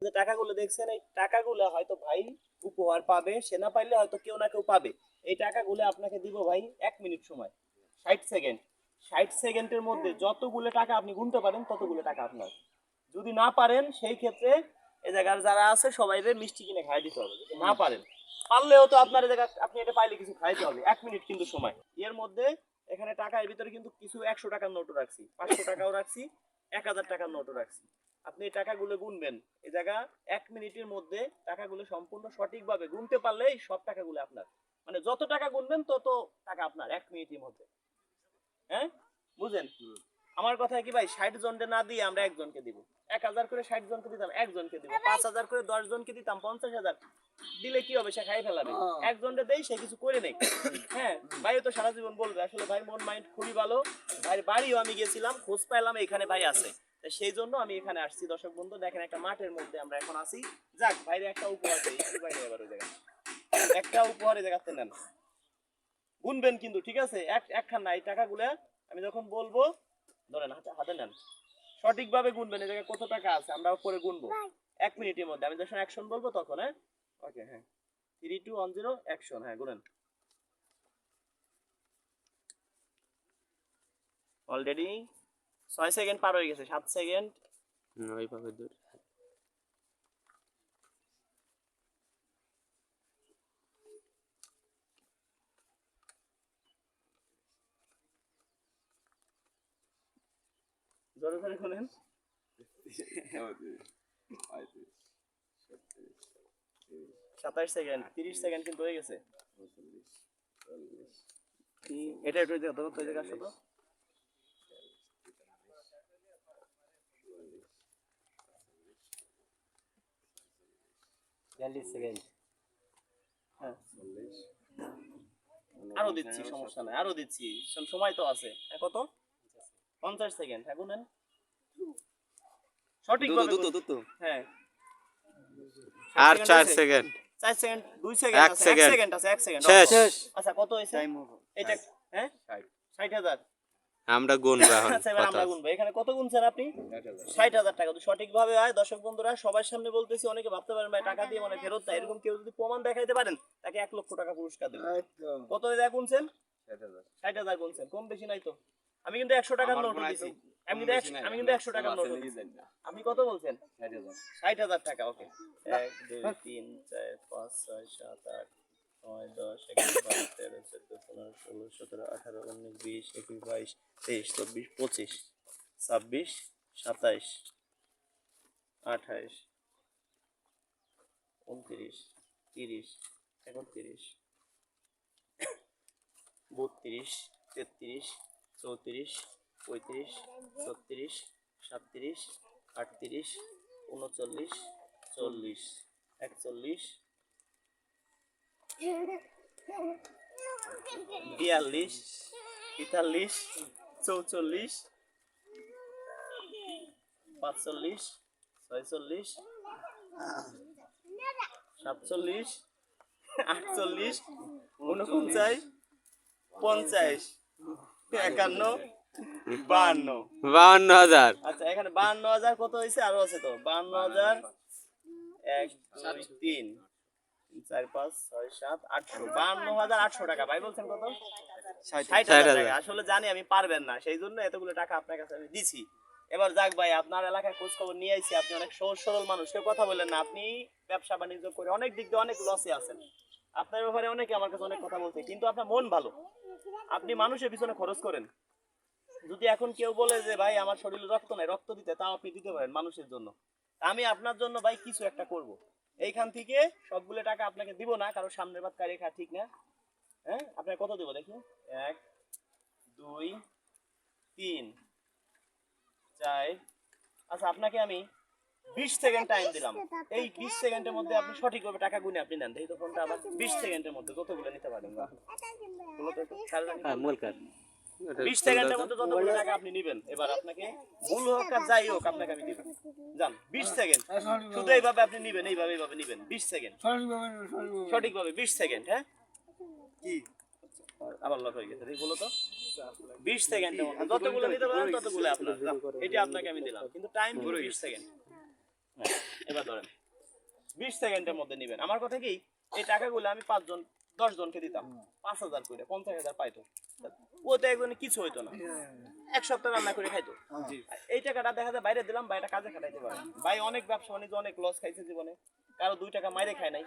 যে টাকাগুলো দেখছেন, এই টাকাগুলো হয়তো ভাই উপহার পাবে, সে না পাইলে হয়তো কেউ না কেউ পাবে। এই টাকাগুলো আপনাকে দিব ভাই 1 মিনিট সময়, 60 সেকেন্ড। 60 সেকেন্ডের মধ্যে যতগুলো টাকা আপনি গুনতে পারেন ততগুলো টাকা আপনার। যদি না পারেন সেই ক্ষেত্রে এই জায়গার যারা আছে সবাই মিষ্টি কিনে খাই দিতে হবে। যদি না পারেন, পারলেও তো আপনার এই জায়গা আপনি এটা পাইলে কিছু খাইতে হবে। 1 মিনিট কিন্তু সময়। এর মধ্যে এখানে টাকার ভিতরে কিন্তু কিছু 100 টাকার নোটও রাখছি, 500 টাকাও রাখছি, 1000 টাকার নোটও রাখছি। আপনি এই টাকাগুলো গুনবেন। এই জায়গা 1 মিনিটের মধ্যে টাকাগুলো সম্পূর্ণ সঠিকভাবে গুনতে পারলেই সব টাকাগুলো আপনার। মানে যত টাকা গুনবেন তত টাকা আপনার 1 মিনিটের মধ্যে। হ্যাঁ, বুঝেন? আমার কথা কি ভাই, 60 জনকে না দিয়ে আমরা একজনকে দিব। 1000 করে 60 জনকে দিতাম, একজনকে দিব। 5000 করে 10 জনকে দিতাম, 50,000 দিলে কি হবে, সে খাই ফেলাবে। একজনকে দেই, সে কিছু করে নেই। হ্যাঁ, ভাই তো সারা জীবন বলবে। আসলে ভাই মন মাইন্ড খুবই ভালো। ভাইয়ের বাড়িও আমি গেছিলাম, খোঁজ পাইলাম এখানে ভাই আছে। সেই জন্য আমি এখানে আসছি। দর্শক বন্ধু দেখেন, একটা মাঠের মধ্যে আমরা এখন আছি। যাক, ভাইরে একটা উপহার দিই। কি ভাই এবার ওই জায়গা একটা উপহার এই জায়গাতে নেন, গুনবেন কিন্তু, ঠিক আছে? একখান না, এই টাকাগুলো আমি যখন বলবো ধরেন হাতে হাতে নেন, সঠিকভাবে গুনবেন। এই জায়গায় কত টাকা আছে আমরা পরে গুনবো 1 মিনিটের মধ্যে। আমি যখন অ্যাকশন বলবো তখন। হ্যাঁ, ওকে, হ্যাঁ, 3 2 1 0 অ্যাকশন। হ্যাঁ, গুনেন। অলরেডি 6 সেকেন্ড পার হয়ে গেছে, 7 সেকেন্ড। ওইভাবে দূর জোরে জোরে গুনেন। 27 সেকেন্ড, 30 সেকেন্ড কিন্তু হয়ে গেছে। এটা একটু দেখো তো, এই জায়গা আসো তো। 40 সেকেন্ড। হ্যাঁ, আরো দিচ্ছি, সমস্যা নাই, আরো দিচ্ছি, সময় তো আছে। হ্যাঁ, কত? 50 সেকেন্ড। হ্যাঁ, গুনেন সঠিকভাবে। হ্যাঁ, আর 4 সেকেন্ড। 4 সেকেন্ড, 2 সেকেন্ড আছে, 1 সেকেন্ড আছে, 1 সেকেন্ড শেষ। আচ্ছা, কত হয়েছে এটা? হ্যাঁ, 60,000। আমরা গুনবো এখন। আচ্ছা, এবার আমরা গুনবো। এখানে কত গুনছেন আপনি? 60,000 টাকা। তো সঠিকভাবে হয়, দর্শক বন্ধুরা সবার সামনে বলতেছি, অনেকে ভাবতে পারেন ভাই টাকা দিয়ে মানে ফেরত দেয়। এরকম কেউ যদি প্রমাণ দেখাইতে পারেন, তাকে 1 লক্ষ টাকা পুরস্কার দেবো। কত টাকা গুনছেন? 60,000 গুনছেন, কম বেশি নাই তো। আমি কিন্তু 100 টাকার নোট দিছি। আমি কিন্তু 100 টাকার নোট দিছি। আপনি কত বলছেন? 60,000 টাকা। ওকে, 1 2 3 4 5 6 7 8 9 10 11 12 13 14 15 16 17 18 19 20 21 22 23 24 25 26 27 28 29 30 31 32 33 34 35 36 37 38 39 40 41 42 43 44 45 46 47 48 49 50 51 52। 52,000। আচ্ছা, এখানে 52,000 কত হয়েছে? আরো আছে তো 52,000। 1 2 3 4 5 6 7 800, 52,800 টাকা। ভাই বলছেন কত? 60,000 টাকা। আসলে জানি আমি পারবেন না, সেই জন্য এতগুলো টাকা আপনার কাছে আমি দিছি। এবার যাক ভাই, আপনার এলাকায় খোঁজ খবর নিয়ে আইছি। আপনি অনেক সহজ সরল মানুষ, কেউ কথা বলেন না। আপনি ব্যবসা বাণিজ্য করে অনেক দিক দিয়ে অনেক লসে আছেন। আপনার ব্যাপারে অনেকে আমার কাছে অনেক কথা বলছে, কিন্তু আপনার মন ভালো, আপনি মানুষের পিছনে খরচ করেন। যদি এখন কেউ বলে যে ভাই আমার শরীরে রক্ত নাই, রক্ত দিতে, তাও আপনি দিতে পারেন মানুষের জন্য। আমি আপনার জন্য ভাই কিছু একটা করব। এইখান থেকে সবগুলো টাকা আপনাকে দিব না, কারণ সামনের বার রেখা ঠিক না। হ্যাঁ, আপনাকে কত দেবো দেখি? 1 2 3 4। আচ্ছা, আপনাকে আমি 20 সেকেন্ড টাইম দিলাম। এই 20 সেকেন্ডের মধ্যে আপনি সঠিকভাবে টাকা গুনে আপনি নেন। দেখি তো ফোনটা আবার। 20 সেকেন্ডের মধ্যে যতগুলো নিতে পারেন। হ্যাঁ, মূল কাজ। 20 সেকেন্ডের মধ্যে যতগুলো টাকা আপনি নেবেন, এবার আপনাকে ভুল হোক আর যাই হোক আপনাকে আমি দিব। যান, 20 সেকেন্ড শুধু এইভাবে আপনি নেবেন, এইভাবে নেবেন। 20 সেকেন্ড সঠিকভাবে 20 সেকেন্ড। হ্যাঁ, কি আবার লক হয়ে গেছে, বলো তো। 20 সেকেন্ডের মধ্যে যতগুলো নিতে পারেন ততগুলো আপনার। এটা আপনাকে আমি দিলাম, কিন্তু টাইম পুরো 20 সেকেন্ড। হ্যাঁ, এবার ধরেন 20 সেকেন্ডের মধ্যে নেবেন। আমার কথা কি, এই টাকাগুলো আমি 5 জন 10 জনকে দিতাম, 5,000 করে 50,000 পাইতো, ওতে একজনে কিছু হইতো না, এক সপ্তাহ রান্না করে খাইতো। এই টাকাটা দেখা যায় বাইরে দিলাম, ভাইটা কাজে খাটাইতে পারে। ভাই অনেক ব্যবসা বাণিজ্য অনেক লস খাইছে জীবনে, কারো 2 টাকা মাইরে খায় নাই।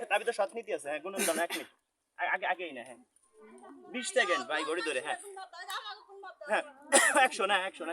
তার ভিতরে সৎ নীতি আছে। হ্যাঁ, গুণন দাম 1 মিনিট আগেই না। হ্যাঁ 20 সেকেন্ড ভাই, ঘড়ি ধরে। হ্যাঁ হ্যাঁ, অ্যাকশন। হ্যাঁ অ্যাকশন।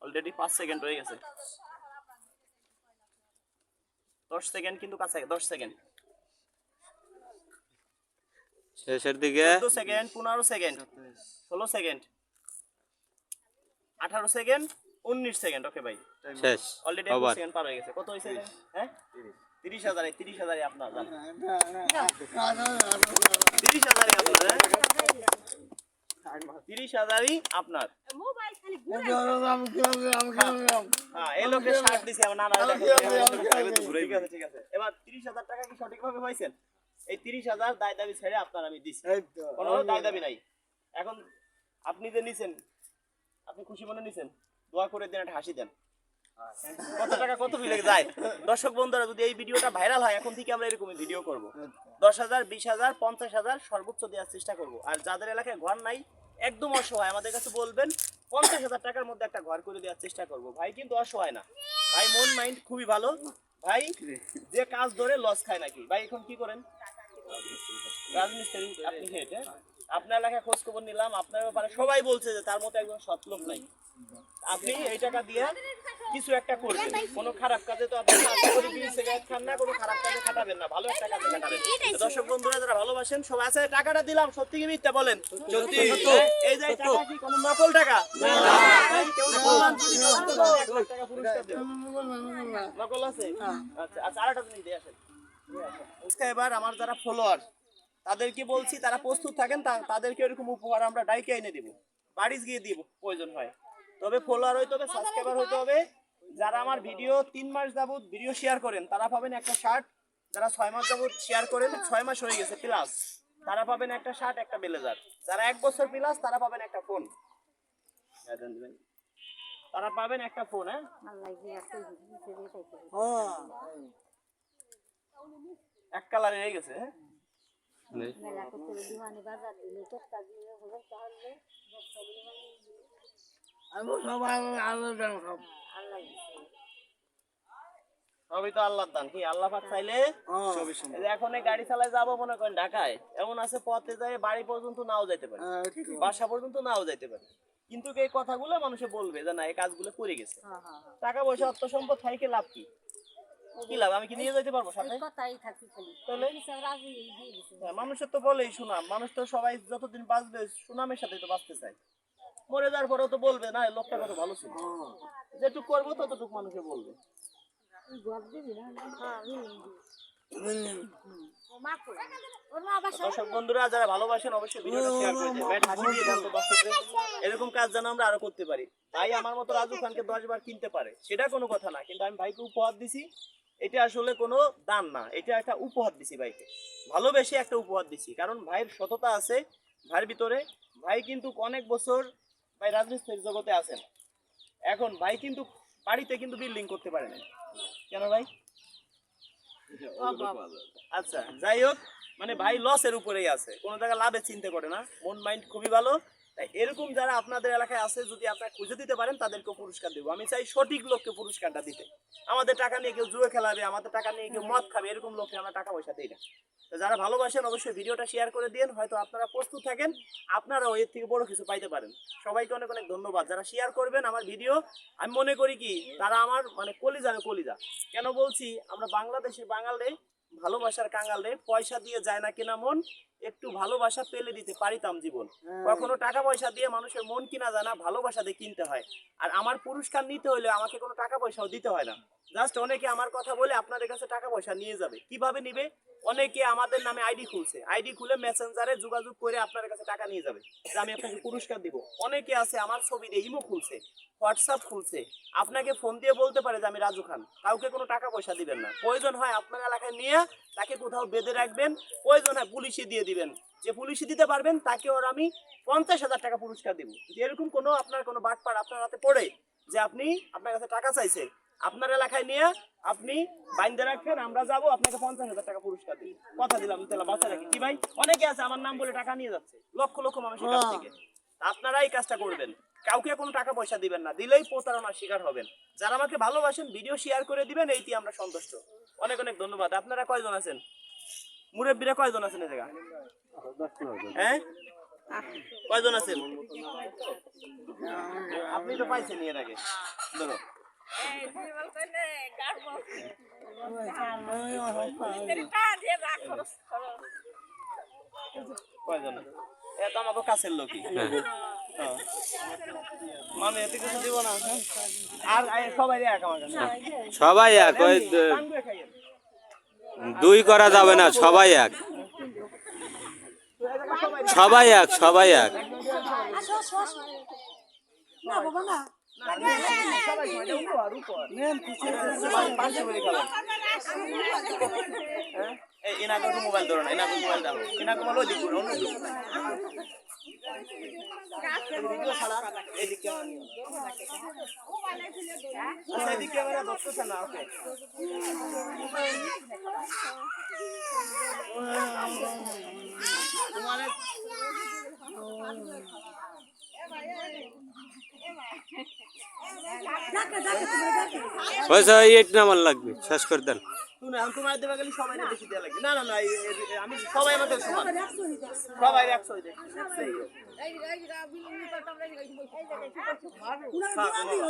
অলরেডি 5 সেকেন্ড হয়ে গেছে। 10 সেকেন্ড কিন্তু কাছে, 10 সেকেন্ড, শেষের দিকে 14 second, 15 second, 16 second, 18 second, 19 second. Okay ভাই, শেষ অলরেডি 21 ওভার সেকেন্ড পার হয়ে গেছে। কত হয়েছে? হ্যাঁ 30,000 আপনার জান। 30,000 আপনার। হ্যাঁ 30,000 আপনার। হ্যাঁ, এই লোকে শার্ট দিছে আমার নানা। ঠিক আছে। এবার 30,000 টাকা কি সঠিকভাবে পাইছেন? এই 30,000 দায় দাবি ছেড়ে আপনার আমি দিছি, কোনো দায় দাবি নাই। এখন আপনি যে নিছেন, আপনি খুশি মনে নিছেন, দোয়া করে দেন, একটা হাসি দেন। কত টাকা কত মিলে যায়। দর্শক বন্ধুরা, যদি এই ভিডিওটা ভাইরাল হয়, এখন থেকে আমরা এরকমই ভিডিও করব। 10,000, 20,000, 50,000 সর্বোচ্চ দেওয়ার চেষ্টা করব। আর যাদের এলাকায় ঘর নাই, একদম অসহায়, আমাদের কাছে বলবেন, 50,000 টাকার মধ্যে একটা ঘর করে দেওয়ার চেষ্টা করব। ভাই কিন্তু অসহায় না, ভাই মন মাইন্ড খুবই ভালো। ভাই যে কাজ ধরে লস খায় নাকি। ভাই এখন কি করেন? রাজমিস্ত্রি। আপনি হেড? আপনার এলাকায় খোঁজ খবর নিলাম, আপনার ব্যাপারে সবাই বলছে যে তার মতো একজন সৎ লোক নাই। আপনি এই টাকা দিয়ে কিছু একটা করবেন, কোনো খারাপ কাজে তো আপনি সিগারেট খান না, কোনো খারাপ কাজে খাটাবেন না, ভালো একটা কাজে খাটাবেন। তো দর্শক বন্ধুরা যারা ভালোবাসেন সবাই আছে, টাকাটা দিলাম সত্যি কি মিথ্যা বলেন? সত্যি। এই যে টাকা কি কোনো নকল টাকা? ভাই, কেউ প্রমাণ যদি না করতে পারে, 1 লাখ টাকা পুরস্কার দেব। নকল আছে? আচ্ছা আচ্ছা, আরেকটা জিনিস দিয়ে আসেন। এবার আমার যারা ফলোয়ার, তাদেরকে বলছি তারা প্রস্তুত থাকেন, তাদেরকে এরকম উপহার আমরা ডাইকে এনে দিব, বাড়ি গিয়ে দিব প্রয়োজন হয়। তবে ফলোয়ার হইতে হবে, সাবস্ক্রাইবার হইতে হবে। যারা আমার ভিডিও 3 মাস যাবত ভিডিও শেয়ার করেন, তারা পাবেন একটা শার্ট। যারা 6 মাস যাবত শেয়ার করেন, 6 মাস হয়ে গেছে প্লাস, তারা পাবেন একটা শার্ট, একটা ব্লেজার। যারা 1 বছর প্লাস, তারা পাবেন একটা ফোন। তারা পাবেন একটা ফোন। হ্যাঁ এক কালারে হয়ে গেছে। হ্যাঁ সবই তো আল্লাহর দান। কি আল্লাহ পাক চাইলে সবই সম্ভব। এই যে এখন এই গাড়ি চালায় যাবো মনে করেন ঢাকায়, এমন আছে পথে যায় বাড়ি পর্যন্ত নাও যাইতে পারে, বাসা পর্যন্ত নাও যাইতে পারে, কিন্তু এই কথাগুলো মানুষে বলবে যে না, এই কাজগুলো করে গেছে। টাকা পয়সা অর্থ সম্পদ থাইকে লাভ কি? কি লাভ? আমি কি নিয়ে যাইতে পারবো সাথে? তাহলে মানুষের তো বলেই সুনাম, মানুষ তো সবাই যতদিন বাঁচবে সুনামের সাথে তো বাঁচতে চায়। মরে যাওয়ার পরেও তো বলবে না, লোকটা কত ভালো ছিল। যেটুক করবো ততটুক মানুষে বলবে। দর্শক বন্ধুরা যারা ভালোবাসেন অবশ্যই ভিডিওটা শেয়ার করে দেন। হাসি দিয়ে দেন তো দর্শকদের, এরকম কাজ যেন আমরা আরো করতে পারি। ভাই আমার মতো রাজু খানকে 10 বার কিনতে পারে, সেটা কোনো কথা না, কিন্তু আমি ভাইকে উপহার দিছি, এটা আসলে কোনো দান না, এটা একটা উপহার দিছি ভাইকে, ভালোবেসে একটা উপহার দিছি। কারণ ভাইয়ের সততা আছে ভাইয়ের ভিতরে। ভাই কিন্তু অনেক বছর ভাই রাজনীতির জগতে আছেন। এখন ভাই কিন্তু বাড়িতে কিন্তু বিল্ডিং করতে পারে না। কেন ভাই? আচ্ছা যাই হোক, মানে ভাই লসের উপরেই আছে, কোনো জায়গায় লাভের চিন্তা করে না, মন মাইন্ড খুবই ভালো। তাই এরকম যারা আপনাদের এলাকায় আছে, যদি আপনারা খুঁজে দিতে পারেন, তাদেরকে পুরস্কার দেবো। আমি চাই সঠিক লোককে পুরস্কারটা দিতে। আমাদের টাকা নিয়ে কেউ জুয়ে খেলাবে, আমাদের টাকা নিয়ে কেউ মদ খাবে, এরকম লোককে আমরা টাকা পয়সা দিই না। তো যারা ভালোবাসেন অবশ্যই ভিডিওটা শেয়ার করে দিন, হয়তো আপনারা প্রস্তুত থাকেন, আপনারাও এর থেকে বড় কিছু পাইতে পারেন। সবাইকে অনেক অনেক ধন্যবাদ যারা শেয়ার করবেন আমার ভিডিও। আমি মনে করি কি, তারা আমার মানে কলিজা কলিজা। কেন বলছি, আমরা বাংলাদেশি বাঙালি ভালোবাসার কাঙ্গালে, পয়সা দিয়ে যায় না কেনা মন, একটু ভালোবাসা পেলে দিতে পারিতাম জীবন। কখনো টাকা পয়সা দিয়ে মানুষের মন কিনা যায় না, ভালোবাসা দিয়ে কিনতে হয়। আর আমার পুরস্কার নিতে হলে আমাকে কোনো টাকা পয়সাও দিতে হয় না। জাস্ট অনেকে আমার কথা বলে আপনাদের কাছে টাকা পয়সা নিয়ে যাবে। কিভাবে নিবে? অনেকে আমাদের নামে আইডি খুলছে, আইডি খুলে মেসেঞ্জারে যোগাযোগ করে আপনার কাছে টাকা নিয়ে যাবে যে আমি আপনাকে পুরস্কার দিব। অনেকে আছে আমার ছবি দিয়ে ইমো খুলছে, হোয়াটসঅ্যাপ খুলছে, আপনাকে ফোন দিয়ে বলতে পারে যে আমি রাজু খান। কাউকে কোনো টাকা পয়সা দিবেন না। প্রয়োজন হয় আপনার এলাকায় নিয়ে তাকে কোথাও বেঁধে রাখবেন, প্রয়োজন হয় পুলিশে দিয়ে দিবেন। যে পুলিশে দিতে পারবেন তাকে ওর আমি 50,000 টাকা পুরস্কার দিব। যদি এরকম কোনো আপনার কোনো বাটপার আপনার হাতে পড়ে, যে আপনি আপনার কাছে টাকা চাইছে, আপনার এলাকায় নিয়ে আপনি বাইন্দে রাখেন, আমরা যাব আপনাকে 50,000 টাকা পুরস্কার দিই। কথা দিলাম তাহলে বাঁচা রাখি কি ভাই? অনেকে আছে আমার নাম বলে টাকা নিয়ে যাচ্ছে লক্ষ লক্ষ মানুষের কাছ থেকে। আপনারা এই কাজটা করবেন, কাউকে কোনো টাকা পয়সা দিবেন না, দিলেই প্রতারণার শিকার হবেন। যারা আমাকে ভালোবাসেন ভিডিও শেয়ার করে দিবেন, এইটি আমরা সন্তুষ্ট। অনেক অনেক ধন্যবাদ। আপনারা কয়জন আছেন? মুরব্বীরা কয়জন আছেন এই জায়গা? হ্যাঁ, কয়জন আছেন? আপনি তো পাইছেন এর আগে। ধরো কয়জন? এটা আমাকে কাছের লোকই। হ্যাঁ। মানে এতে কিছু দিব না। আর সবাই এক আমার কাছে। সবাই এক, ওই পান করে খাইয়েন। দুই করা যাবে না, সবাই এক, সবাই এক, সবাই এক। না বাবা না সবাই খায়, এটা উপহার, উপহার। 500 করে খাবেন। হ্যাঁ? এই এনাকে একটু মোবাইল ধরো না, এনাকে মোবাইল দাও। এনাকে মোবাইল ওই দিক ঘুরো, অন্য দিক। ভিডিও ছাড়া এদিক ক্যামেরা নিও না। আচ্ছা, এদিক ক্যামেরা ধরতেছে না, ওকে। তোমার হয়েছে, ওই 8 নাম্বার লাগবে, শেষ করে দেন। তোমার দেবে গেলে সবাই বেশি দেওয়া লাগবে। না না না, আমি সবাই আমাদের সমান, সবাই 100 দেয়।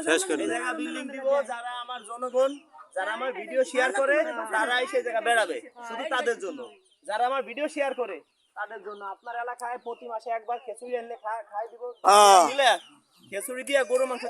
শেষ করে এই দেন। জায়গা বিল্ডিং দিব, যারা আমার জনগণ, যারা আমার ভিডিও শেয়ার করে তারাই সেই জায়গা বেড়াবে, শুধু তাদের জন্য। যারা আমার ভিডিও শেয়ার করে তাদের জন্য। আপনার এলাকায় প্রতি মাসে একবার খিচুড়ি আনলে খাই দিব, বুঝলে? খিচুড়ি দিয়ে গরু মাংস